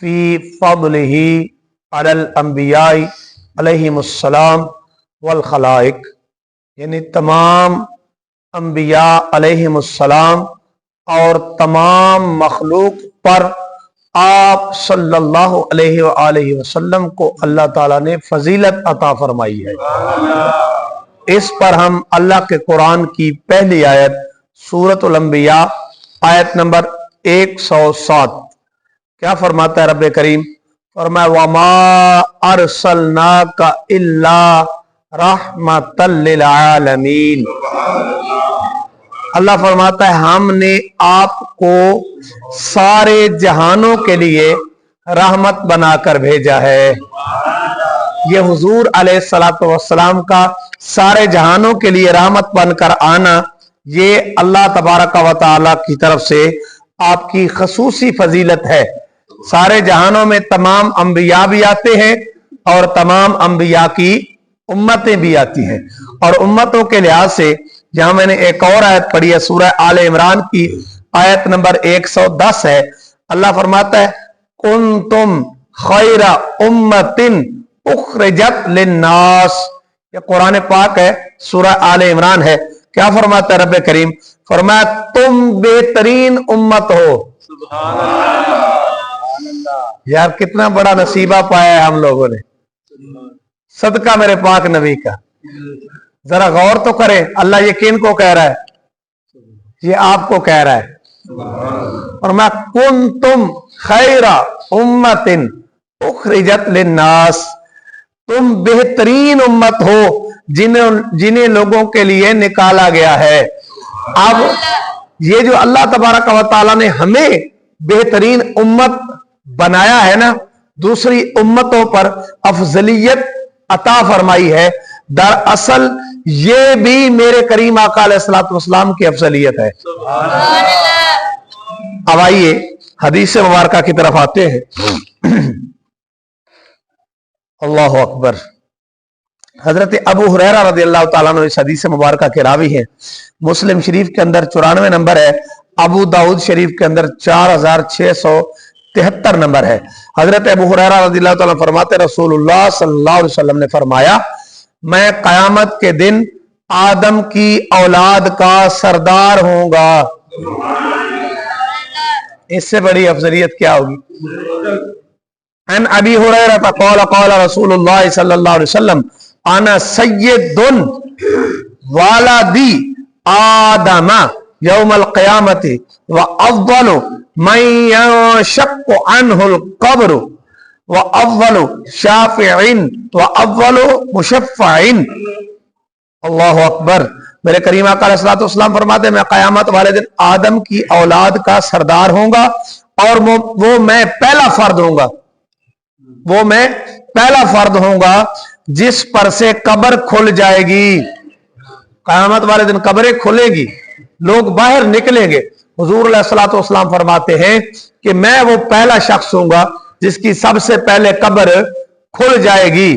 फी फضलिही अलल अंबियाई अलैहिमुस्सलाम वल खलाइक, यानी तमाम अंबिया अलैहिमुस्सलाम और तमाम मखलूक पर आप सल्लल्लाहु अलैहि वसल्लम को अल्लाह ताला ने फजीलत अता फरमाई है। इस पर हम अल्लाह के कुरान की पहली आयत सूरतुल अंबिया आयत नंबर 107 क्या फरमाता है रब्बे करीम? फरमाया वमा अरसलनाका इल्ला रहमतल लिल आलमीन। अल्लाह फरमाता है हमने आपको सारे जहानों के लिए रहमत बनाकर भेजा है। ये हुजूर अलैहिस्सलातु वस्सलाम का सारे जहानों के लिए रहमत बनकर आना, ये अल्लाह तबारक व तआला की तरफ से आपकी खसूसी फजीलत है। सारे जहानों में तमाम अंबिया भी आते हैं और तमाम अंबिया की उम्मतें भी आती हैं, और उम्मतों के लिहाज से जहां मैंने एक और आयत पढ़ी है सूरह आले इमरान की आयत नंबर 110 है। अल्लाह फरमाता है कुंतुम खैरा उम्मतिन उखरिजत लिन्नास। ये कुरान पाक है, सूरह आले इमरान है। क्या फरमाता है रब्बे करीम? फरमाया तुम बेहतरीन उम्मत हो। यार कितना बड़ा नसीबा पाया है हम लोगों ने, सदका मेरे पाक नबी का। जरा गौर तो करें, अल्लाह ये किन को कह रहा है? ये आपको कह रहा है। और मैं कुंतुम खैरा उम्मतिन उखरिजत लिन्नास, तुम बेहतरीन उम्मत हो जिन्हें लोगों के लिए निकाला गया है। अब ये जो अल्लाह तबारक व तआला ने हमें बेहतरीन उम्मत बनाया है ना, दूसरी उम्मतों पर अफजलियत अता फरमाई है, दरअसल ये भी मेरे करीम आका अलैहिस्सलातु वस्सलाम की अफजलियत है। अब आइए हदीस मुबारका की तरफ आते हैं। अल्लाह अकबर। हजरत अबू हुरैरा रज़ियल्लाहु ताला अन्हु इस हदीस मुबारका के रावी हैं। मुस्लिम शरीफ के अंदर 94 नंबर है, अबू दाऊद शरीफ के अंदर 4673 नंबर है। हजरत अबू हुरैरा रज़ियल्लाहु ताला फरमाते रसूलुल्लाह सल्लल्लाहु अलैहि वसल्लम ने फरमाया मैं कयामत के दिन आदम की औलाद का सरदार होऊंगा। इससे बड़ी अफजलियत क्या होगी? अन अबी हुरैरा क़ाल क़ाल रसूलुल्लाह सल्लल्लाहु अलैहि वसल्लम अना सय्यदुन वालदी आदम यौमल क़यामति व अव्वलु मन यंशक्कु अन्हुल क़ब्र व अव्वलु शाफ़िइन व अव्वलु मुशफ़्फ़ईन। अल्लाहु अकबर। मेरे करीम आका अलैहिस्सलातु वस्सलाम फरमाते मैं कयामत वाले दिन आदम की औलाद का सरदार होऊंगा और वो मैं पहला फर्द होऊंगा, वो मैं पहला फर्द होऊंगा जिस पर से कब्र खुल जाएगी। कयामत वाले दिन कब्रें खुलेगी, लोग बाहर निकलेंगे। हुजूर अलैहिस्सलातु वस्सलाम फरमाते हैं कि मैं वो पहला शख्स होऊंगा जिसकी सबसे पहले कब्र खुल जाएगी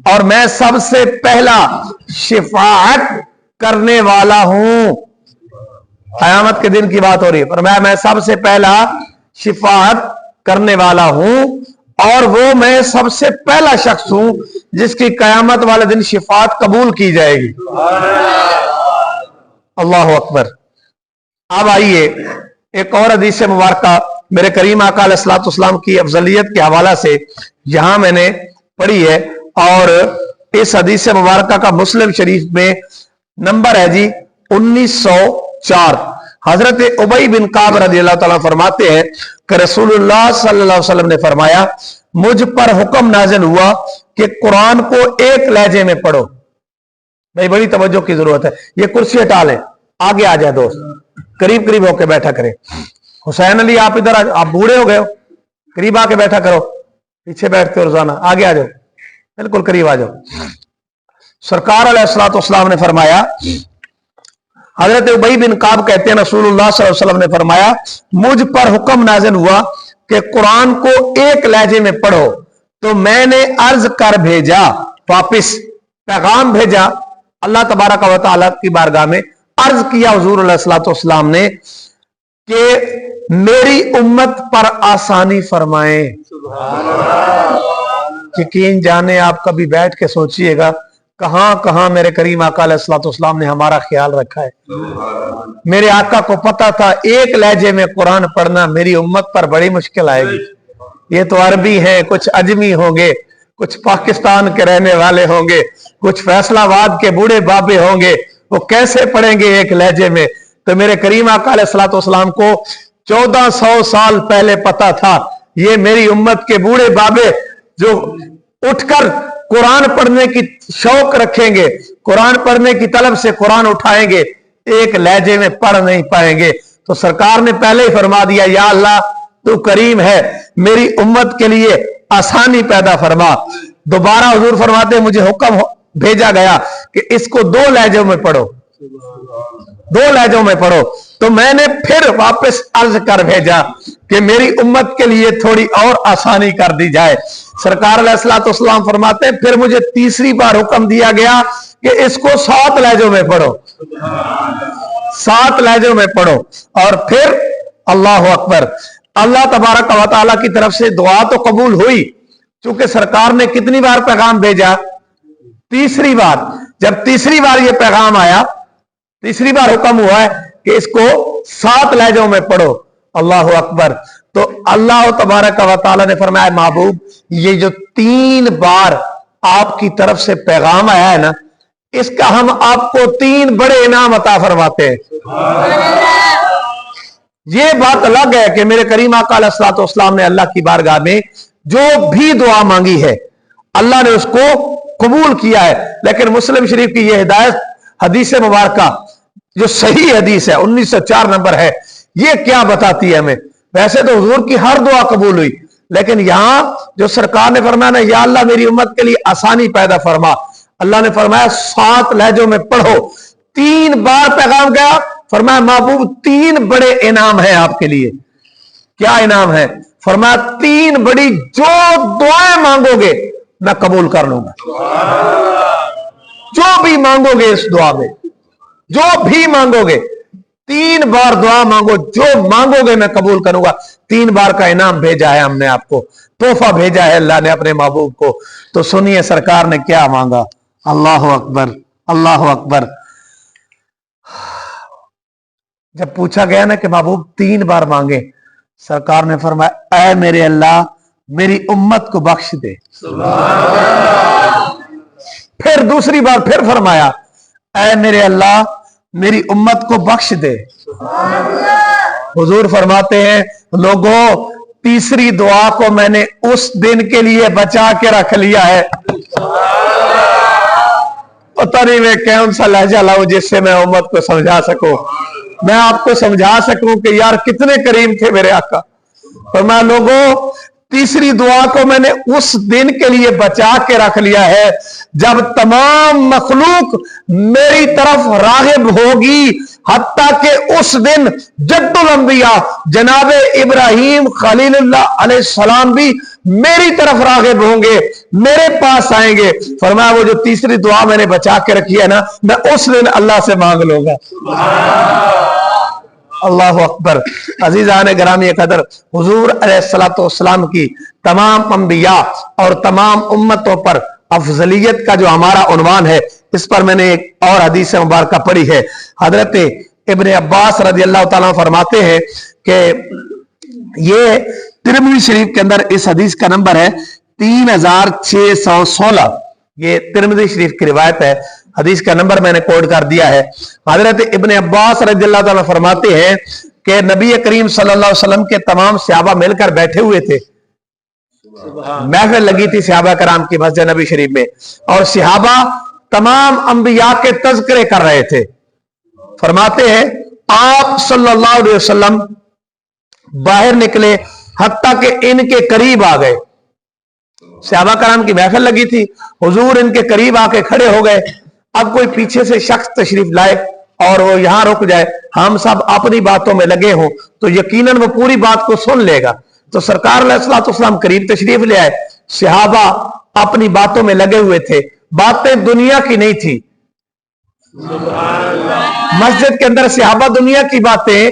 और मैं सबसे पहला शिफाअत करने वाला हूं। कयामत के दिन की बात हो रही है, पर मैं सबसे पहला शिफाअत करने वाला हूं और वो मैं सबसे पहला शख्स हूं जिसकी कयामत वाले दिन शिफाअत कबूल की जाएगी। अल्लाह अकबर। अब आइए एक और हदीस मुबारका मेरे करीम आका अलैहिस्सलातु वस्सलाम की अफजलियत के हवाला से यहां मैंने पढ़ी है, और इस हदीस मुबारका का मुस्लिम शरीफ में नंबर है जी 1904। हजरत उबई बिन काब रज़ियल्लाहु ताला फरमाते हैं कि रसूलुल्लाह सल्लल्लाहु अलैहि वसल्लम ने फरमाया मुझ पर हुक्म नाजिल हुआ कि कुरान को एक लहजे में पढ़ो। भाई बड़ी तवज्जो की जरूरत है। ये कुर्सी हटा लें, आगे आ जाए दोस्त, करीब करीब होकर बैठा करें। हुसैन अली आप इधर, आप बूढ़े हो गए हो, करीब आके बैठा करो, पीछे बैठते हो रोजाना, आगे आ जाओ, बिल्कुल करीब आ जाओ। सरकार अलैहिस्सलातु वस्सलाम ने फरमाया, हजरत उबई बिन काब कहते हैं रसूलुल्लाह सल्लल्लाहु अलैहि वसल्लम ने फरमाया मुझ पर हुक्म नाज़िल हुआ कि कुरान को एक लहजे में पढ़ो, तो मैंने अर्ज कर भेजा, वापिस पैगाम भेजा अल्लाह तबारक व तआला की बारगाह में, अर्ज किया हुजूर अलैहिस्सलातु वस्सलाम ने कि मेरी उम्मत पर आसानी फरमाए। यकीन जाने आप कभी बैठ के सोचिएगा कहां कहां मेरे करीम आका अलैहिस्सलाम ने हमारा ख्याल रखा है। मेरे आका को पता था एक लहजे में कुरान पढ़ना मेरी उम्मत पर बड़ी मुश्किल आएगी। ये तो अरबी हैं, कुछ अजमी होंगे, कुछ पाकिस्तान के रहने वाले होंगे, कुछ फैसलाबाद के बूढ़े बाबे होंगे, वो कैसे पढ़ेंगे एक लहजे में। तो मेरे करीम आका अलैहिस्सलाम को 1400 साल पहले पता था ये मेरी उम्मत के बूढ़े बाबे जो उठकर कुरान पढ़ने की शौक रखेंगे, कुरान पढ़ने की तलब से कुरान उठाएंगे, एक लहजे में पढ़ नहीं पाएंगे। तो सरकार ने पहले ही फरमा दिया, या अल्लाह तू करीम है, मेरी उम्मत के लिए आसानी पैदा फरमा। दोबारा हुजूर फरमाते मुझे हुक्म भेजा गया कि इसको 2 लहजों में पढ़ो, 2 लहजों में पढ़ो। तो मैंने फिर वापस अर्ज कर भेजा कि मेरी उम्मत के लिए थोड़ी और आसानी कर दी जाए। सरकार अलैहिस्सलाम फरमाते हैं फिर मुझे तीसरी बार हुक्म दिया गया कि इसको 7 लहजों में पढ़ो, 7 लहजों में पढ़ो। और फिर अल्लाह अकबर, अल्लाह तबारक व तआला की तरफ से दुआ तो कबूल हुई। चूंकि सरकार ने कितनी बार पैगाम भेजा? तीसरी बार। जब तीसरी बार ये पैगाम आया, तीसरी बार हुक्म हुआ है कि इसको 7 लहजों में पढ़ो। अल्लाह अकबर। तो अल्लाह तबारक व तआला ने फरमाया महबूब ये जो 3 बार आपकी तरफ से पैगाम आया है ना, इसका हम आपको 3 बड़े इनाम अता फरमाते हैं। ये बात अलग है कि मेरे करीम आका अलैहिस्सलाम ने अल्लाह की बारगाह में जो भी दुआ मांगी है अल्लाह ने उसको कबूल किया है। लेकिन मुस्लिम शरीफ की यह हिदायत हदीस मुबारका जो सही हदीस है 1904 नंबर है, ये क्या बताती है हमें? वैसे तो हुजूर की हर दुआ कबूल हुई, लेकिन यहां जो सरकार ने फरमाया ना, या अल्लाह मेरी उम्मत के लिए आसानी पैदा फरमा, अल्लाह ने फरमाया 7 लहजों में पढ़ो। 3 बार पैगाम गया, फरमाया महबूब 3 बड़े इनाम है आपके लिए। क्या इनाम है? फरमाया 3 बड़ी जो दुआएं मांगोगे मैं कबूल कर लूंगा। जो भी मांगोगे इस दुआ में, जो भी मांगोगे, 3 बार दुआ मांगो, जो मांगोगे मैं कबूल करूंगा। 3 बार का इनाम भेजा है हमने आपको, तोहफा भेजा है अल्लाह ने अपने महबूब को। तो सुनिए सरकार ने क्या मांगा। अल्लाह अकबर, अल्लाह अकबर। जब पूछा गया ना कि महबूब 3 बार मांगे, सरकार ने फरमाया ऐ मेरे अल्लाह मेरी उम्मत को बख्श दे। फिर दूसरी बार फिर फरमाया ऐ मेरे अल्लाह मेरी उम्मत को बख्श दे। हुजूर फरमाते हैं लोगों तीसरी दुआ को मैंने उस दिन के लिए बचा के रख लिया है। पता नहीं मैं कौन सा लहजा लाऊं जिससे मैं उम्मत को समझा सकूं, मैं आपको समझा सकूं कि यार कितने करीम थे मेरे आका। और मैं लोगों तीसरी दुआ को मैंने उस दिन के लिए बचा के रख लिया है जब तमाम मखलूक मेरी तरफ रागिब होगी, हत्ता कि उस दिन जद्दुल अंबिया जनाब इब्राहिम खलीलुल्लाह अलैहिस्सलाम भी मेरी तरफ रागिब होंगे, मेरे पास आएंगे। फरमाया वो जो तीसरी दुआ मैंने बचा के रखी है ना, मैं उस दिन अल्लाह से मांग लूंगा। अल्लाह अकबर। अजीज़ान गिरामी कदर, हुजूर अलैहिस्सलाम की तमाम अंबिया और तमाम उम्मतों पर अफजलियत का जो हमारा उन्वान है, इस पर मैंने एक और हदीस मुबारक पढ़ी है। हजरत इब्ने अब्बास रज़ियल्लाहु ताला फरमाते हैं कि ये तिरमिज़ी शरीफ के अंदर इस हदीस का नंबर है 3616। ये तिरमिज़ी शरीफ की रिवायत है, हदीस का नंबर मैंने कोड कर दिया है। हजरत इब्ने अब्बास रज़ियल्लाहु ताला फरमाते हैं कि नबी करीम सल्लल्लाहु अलैहि वसल्लम के तमाम सहाबा मिलकर बैठे हुए थे। महफिल लगी थी सहाबा कराम की मस्जिद नबी शरीफ में, और सहाबा तमाम अंबिया के तज़किरे कर रहे थे। फरमाते हैं आप सल्लल्लाहु अलैहि वसल्लम बाहर निकले, हत्ता कि इनके करीब आ गए। सहाबा कराम की महफिल लगी थी, हुजूर इनके करीब आके खड़े हो गए। अब कोई पीछे से शख्स तशरीफ लाए और वो यहां रुक जाए, हम सब अपनी बातों में लगे हों तो यकीनन वो पूरी बात को सुन लेगा। तो सरकार अलैहिस्सलाम करीब तशरीफ ले आए, सहाबा अपनी बातों में लगे हुए थे, बातें दुनिया की नहीं थी। मस्जिद के अंदर सहाबा दुनिया की बातें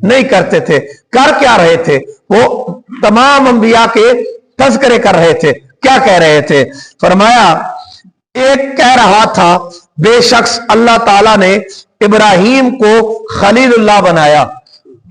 नहीं करते थे। कर क्या रहे थे? वो तमाम अंबिया के तज़किरे कर रहे थे। क्या कह रहे थे? फरमाया, एक कह रहा था बेशक अल्लाह ताला ने इब्राहीम को खलीलुल्लाह बनाया,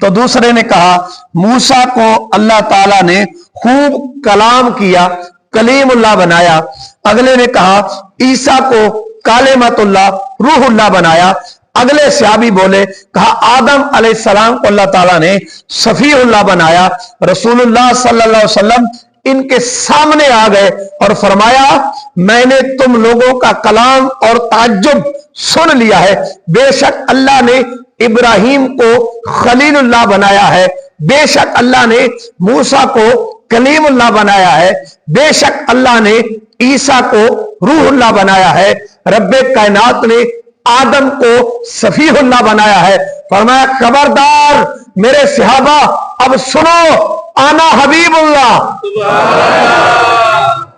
तो दूसरे ने कहा मूसा को अल्लाह ताला ने खूब कलाम किया, कलीमुल्लाह बनाया। अगले ने कहा ईसा को कालिमतुल्लाह रूहुल्लाह बनाया। अगले सहाबी बोले, कहा आदम अलैहिस्सलाम को अल्लाह ताला ने सफीउल्लाह बनाया। रसूलुल्लाह सल्लल्लाहु अलैहि वसल्लम इनके सामने आ गए और फरमाया, मैंने तुम लोगों का कलाम और ताज्जुब सुन लिया है। बेशक अल्लाह ने इब्राहीम को खलीलुल्लाह बनाया है, बेशक अल्लाह ने मूसा को कलीमुल्लाह बनाया है, बेशक अल्लाह ने ईसा को रूहुल्लाह बनाया है, रब्बे कायनात ने आदम को सफीहुल्लाह बनाया है। फरमाया, खबरदार मेरे सहाबा, अब सुनो, आना हबीबुल्लाह,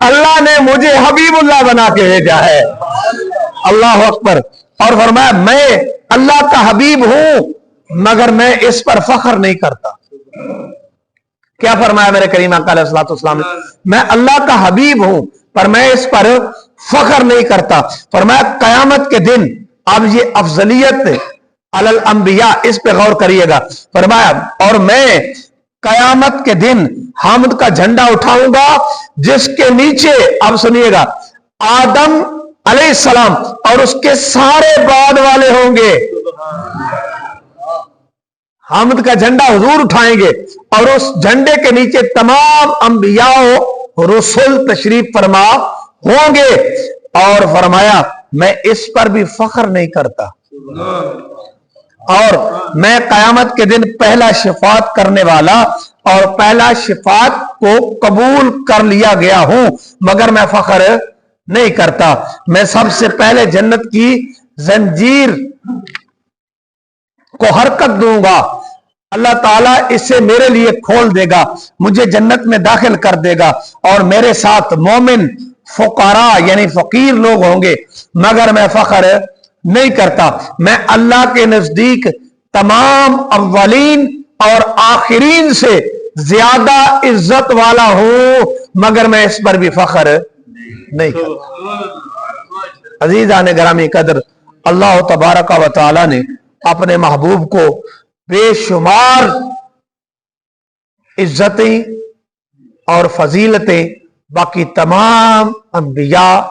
अल्लाह ने मुझे हबीबुल्लाह बना के भेजा है। अल्लाह अकबर। और फरमाया, मैं अल्लाह का हबीब हूं मगर मैं इस पर फख्र नहीं करता। क्या फरमाया मेरे करीम आका अलैहिस्सलाम ने? मैं अल्लाह का हबीब हूं पर मैं इस पर फख्र नहीं करता। फरमाया, कयामत के दिन, अब ये अफजलियत अलल अंबिया, इस पे गौर करिएगा। फरमाया, और मैं कयामत के दिन हमद का झंडा उठाऊंगा जिसके नीचे, अब सुनिएगा, आदम अलैहिस्सलाम और उसके सारे बाद वाले होंगे। हमद का झंडा हुजूर उठाएंगे और उस झंडे के नीचे तमाम अंबियाओ रसूल तशरीफ फरमा होंगे। और फरमाया, मैं इस पर भी फख्र नहीं करता और मैं कयामत के दिन पहला शिफात करने वाला और पहला शिफात को कबूल कर लिया गया हूं मगर मैं फख्र नहीं करता। मैं सबसे पहले जन्नत की जंजीर को हरकत दूंगा, अल्लाह ताला इसे मेरे लिए खोल देगा, मुझे जन्नत में दाखिल कर देगा और मेरे साथ मोमिन फुकारा यानी फकीर लोग होंगे मगर मैं फख्र नहीं करता। मैं अल्लाह के नजदीक तमाम अव्वलीन और आखिरीन से ज्यादा इज्जत वाला हूं मगर मैं इस पर भी फख्र नहीं करता। अजीजान ग्रामी कदर, अल्लाह तबारक व तआला ने अपने महबूब को बेशुमार इज्जतें और फजीलतें बाकी तमाम अंबिया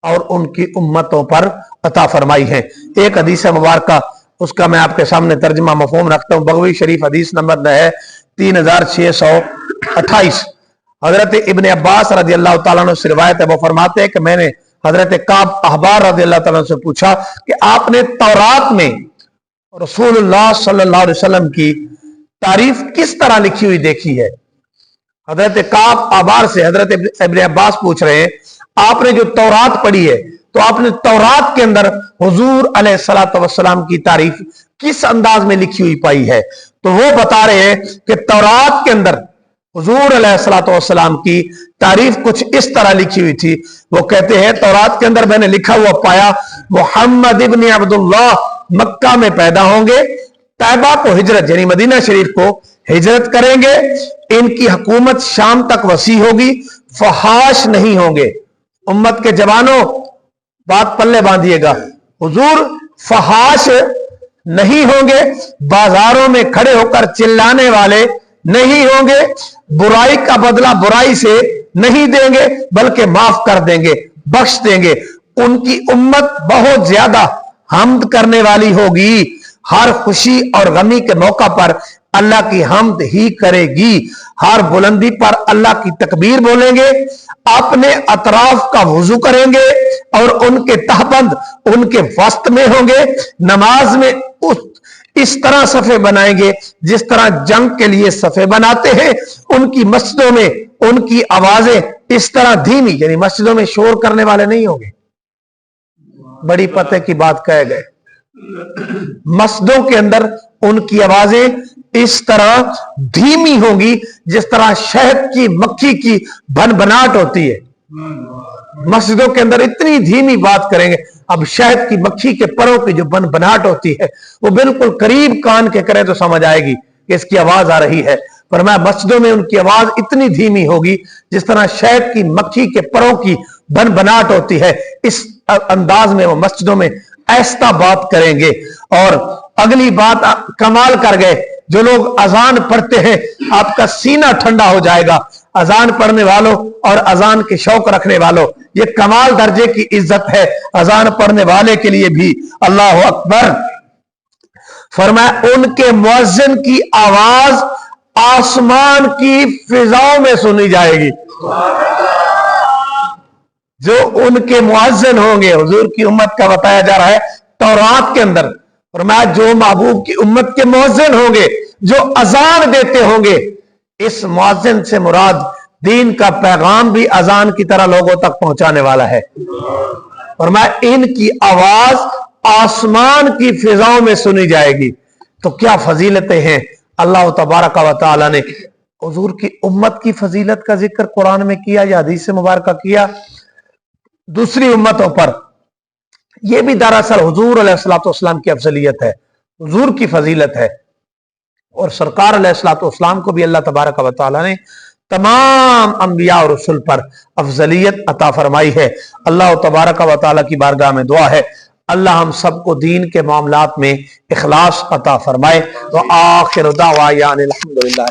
और उनकी उम्मतों पर अता फरमाई है। एक हदीस मुबारका, उसका मैं आपके सामने तर्जुमा मफहूम रखता हूं। बगवी शरीफ हदीस नंबर है 3628। हजरत इब्ने अब्बास रज़ी अल्लाह तआला अन्हु से रिवायत है, वो फरमाते हैं कि मैंने हजरत काब अहबार रज़ी अल्लाह तआला से पूछा कि आपने तौरात में रसूलुल्लाह सल्लल्लाहु अलैहि वसल्लम की तारीफ किस तरह लिखी हुई देखी है? हजरत काब अहबार से हजरत इब्ने अब्बास पूछ रहे हैं, आपने जो तौरात पढ़ी है तो आपने तौरात के अंदर हुजूर अलैहिस्सलातु वस्सलाम की तारीफ किस अंदाज में लिखी हुई पाई है? तो वो बता रहे हैं कि तौरात के अंदर हुजूर अलैहिस्सलातु वस्सलाम की तारीफ कुछ इस तरह लिखी हुई थी। वो कहते हैं, तौरात के अंदर मैंने लिखा हुआ पाया, मुहम्मद इब्न अब्दुल्लाह मक्का में पैदा होंगे, तैबा को हिजरत यानी मदीना शरीफ को हिजरत करेंगे, इनकी हुकूमत शाम तक वसी होगी, फहाश नहीं होंगे। उम्मत के जवानों, बात पल्ले बांधिएगा, हुजूर फहाश नहीं होंगे, बाजारों में खड़े होकर चिल्लाने वाले नहीं होंगे, बुराई का बदला बुराई से नहीं देंगे बल्कि माफ कर देंगे, बख्श देंगे। उनकी उम्मत बहुत ज्यादा हम्द करने वाली होगी, हर खुशी और गमी के मौका पर अल्लाह की हम्द ही करेगी, हर बुलंदी पर अल्लाह की तकबीर बोलेंगे, अपने अतराफ का वुजू करेंगे और उनके तहबंद उनके वस्त में होंगे, नमाज में इस तरह सफे बनाएंगे जिस तरह जंग के लिए सफे बनाते हैं। उनकी मस्जिदों में उनकी आवाजें इस तरह धीमी यानी मस्जिदों में शोर करने वाले नहीं होंगे। बड़ी पते की बात कह गए, मस्जिदों के अंदर उनकी आवाजें इस तरह धीमी होंगी जिस तरह शहद की मक्खी की भनभनाट होती है। मस्जिदों के अंदर इतनी धीमी बात करेंगे, अब शहद की मक्खी के परों की जो भनभनाट होती है वो बिल्कुल करीब कान के करें तो समझ आएगी, کہ اس کی آواز آ رہی ہے، فرمایا مسجدوں میں ان کی آواز اتنی دھیمی ہوگی جس طرح شہد کی مکھی کے پروں کی بن بناٹ ہوتی ہے، اس انداز میں وہ مسجدوں میں ایسا بات کریں گے۔ اور اگلی بات کمال کر گئے، جو لوگ اذان پڑھتے ہیں آپ کا سینہ ٹھنڈا ہو جائے گا۔ اذان پڑھنے والوں اور اذان کے شوق رکھنے والوں، یہ کمال درجے کی عزت ہے اذان پڑھنے والے کے لیے بھی۔ اللہ اکبر۔ فرمایا ان کے مؤذن کی آواز آسمان کی فضاؤں میں سنی جائے گی۔ جو ان کے مؤذن ہوں گے، حضور کی امت کا بتایا جا رہا ہے تورات کے اندر، فرمایا جو محبوب کی امت کے مؤذن ہوں گے، جو اذان دیتے ہوں گے، اس مؤذن سے مراد دین کا پیغام بھی اذان کی طرح لوگوں تک پہنچانے والا ہے۔ فرمایا ان کی آواز آسمان کی فضاؤں میں سنی جائے گی۔ تو کیا فضیلتیں ہیں! اللہ تبارک و تعالی نے حضور کی امت کی فضیلت کا ذکر قرآن میں کیا یا حدیث مبارکہ کیا دوسری امتوں پر، یہ بھی دراصل حضور علیہ الصلوۃ والسلام کی افضلیت ہے، حضور کی فضیلت ہے۔ اور سرکار علیہ الصلوۃ والسلام کو بھی اللہ تبارک و تعالی نے تمام انبیاء اور رسل پر افضلیت عطا فرمائی ہے۔ اللہ تبارک و تعالی کی بارگاہ میں دعا ہے اللہ ہم سب کو دین کے معاملات میں اخلاص عطا فرمائے۔ وآخر دعوانا الحمدللہ۔